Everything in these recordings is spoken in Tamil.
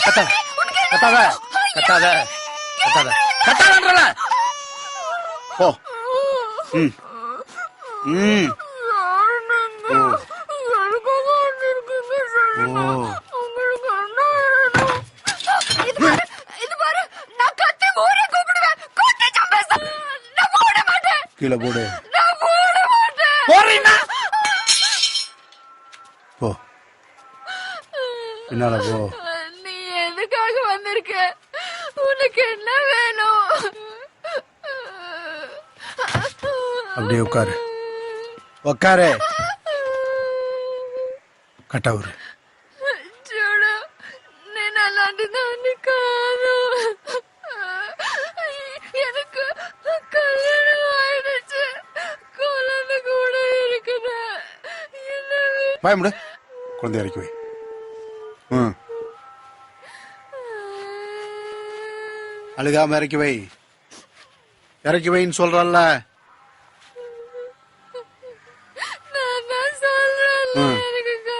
கத்தாத கத்தாத கத்தாத கத்தாத கத்தாதன்றல போ. ம் ம் கீழே போடு. போ என்னால போ. நீ எதுக்காக வந்திருக்க? உனக்கு என்ன வேணும்? அப்படியே உட்காரு உட்காரு. கட்டாவுரு చూడు నేను అలాంటి దాన్ని కాదు. எனக்கு கல்யாணம் ஆயிடுச்சு, குழந்தை கூட இருக்குது. பயமுடு, குழந்தை இறக்கி வை. அழுகாம இறக்கி வை. இறக்கி வைன்னு சொல்றல்ல.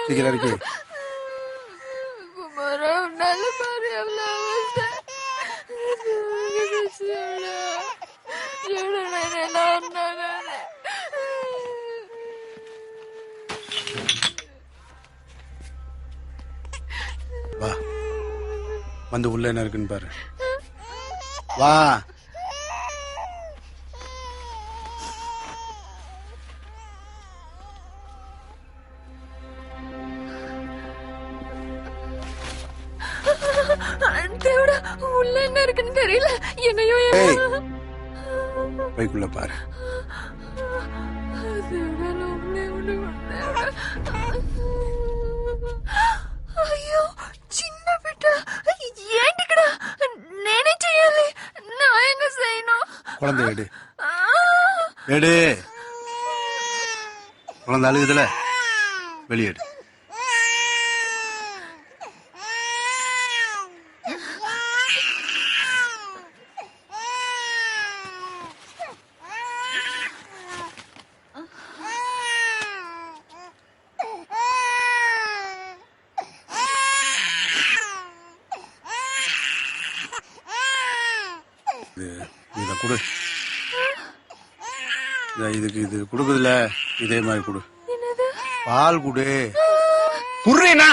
சீக்கிரம் இறக்கி வை. வா வந்து உள்ள என்ன இருக்குன்னு பாரு. வா. தேவடா, உள்ள என்ன இருக்குன்னு தெரியல. என்னையோ பைக்குள்ள பாரு. అయ్యో చిన్న బిడ్డ ఏంటిక్కడ? నేనే చెయ్యాలి, న్యాయంగా చేయను. குழந்தை எடு எடு. குழந்தை அழுகுதுல, வெளியேடு. இதை கொடு. இதுக்கு இது கொடுக்குதுல, இதே மாதிரி கொடு. பால் கொடு. குடுறேனா?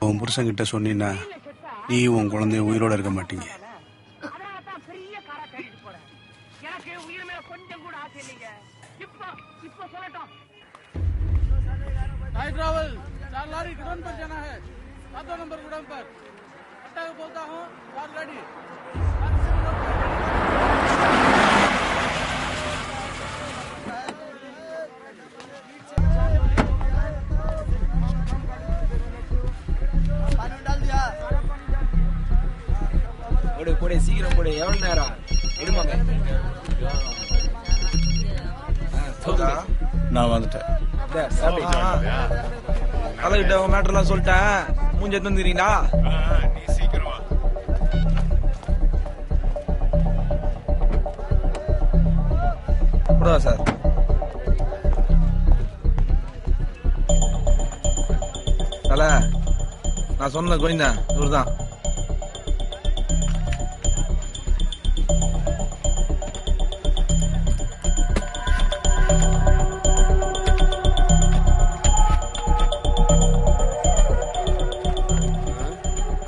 உன் புருஷன் கிட்ட சொன்னீன்னா நீ உன் குழந்தைய உயிரோட இருக்க மாட்டீங்க. கொஞ்சம் கூட ஆசை இல்லைங்க. இப்ப சொல்லட்டும். उड़ान पर जाना है, 7 नंबर उड़ान पर। अट्टा को बोलता हूँ, कार गाड़ी। போடு போடு சீக்கிரம் போடு எவ்வளவு நேரம் விடுமாங்க நான் வந்துட்டேன். கலகிட்ட உங்க மேட்டர்லாம் சொல்லிட்டேன் மூஞ்சி எடுத்து வந்துக்கிறீங்களா நீ சீக்கிரம் வா. அப்படியா சார் தல நான் சொன்ன கோயிந்தா இவர்தான்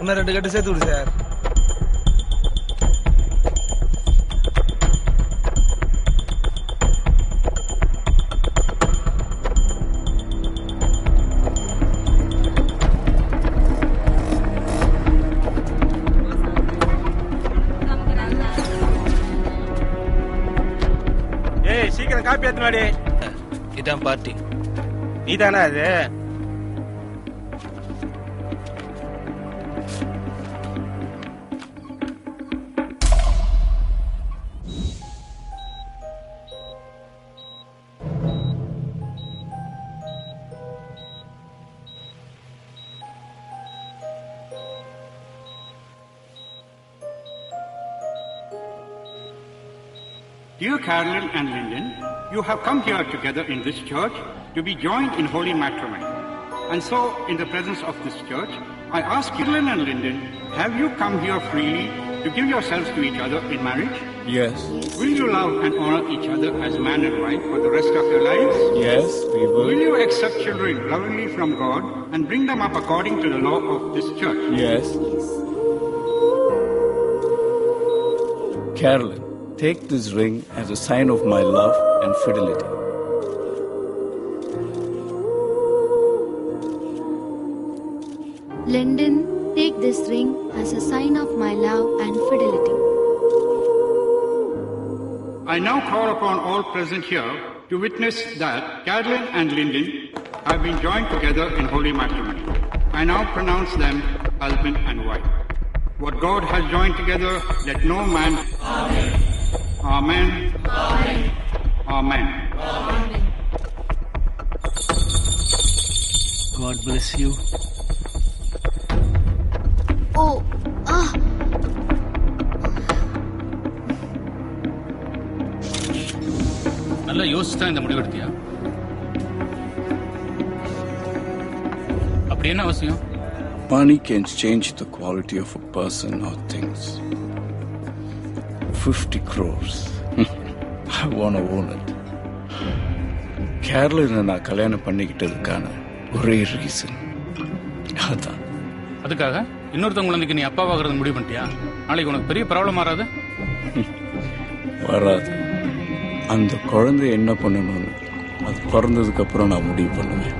இன்னும் 2 கட்டு சேர்த்து விடு சார் ஏய் சீக்கிரம் காப்பி ஏத்துனாடி. இதான் பார்ட்டி நீதானே அது? Dear Carolyn and Lyndon, you have come here together in this church to be joined in holy matrimony. And so, in the presence of this church, I ask Carolyn and Lyndon, have you come here freely to give yourselves to each other in marriage? Yes. Will you love and honor each other as man and wife for the rest of your lives? Yes, we will. Will you accept children lovingly from God and bring them up according to the law of this church? Yes. Carolyn, take this ring as a sign of my love and fidelity. Lyndon, take this ring as a sign of my love and fidelity. I now call upon all present here to witness that Carolyn and Lyndon have been joined together in holy matrimony. I now pronounce them husband and wife. What God has joined together, let no man... Amen. Amen. Amen. Amen. Amen. God bless you. Oh, ah. நல்லா யோசிச்சுதான் இந்த முடிவெடுத்தியா? அப்படி என்ன அவசியம்? Money can change the quality of a person or things. 50 crores. I want to own it. கேரளில் நான் கல்யாணம் பண்ணிக்கிட்டதுக்கான ஒரே ரீசன் அதான். அதுக்காக இன்னொருத்தவங்க குழந்தைக்கு நீ அப்பாவாகிறது முடிவு பண்ணிட்டியா? நாளைக்கு உனக்கு பெரிய ப்ராப்ளம் வராது? வராது. அந்த குழந்தை என்ன பண்ணணும்னு அது பிறந்ததுக்கு அப்புறம் நான் முடிவு பண்ணுவேன்.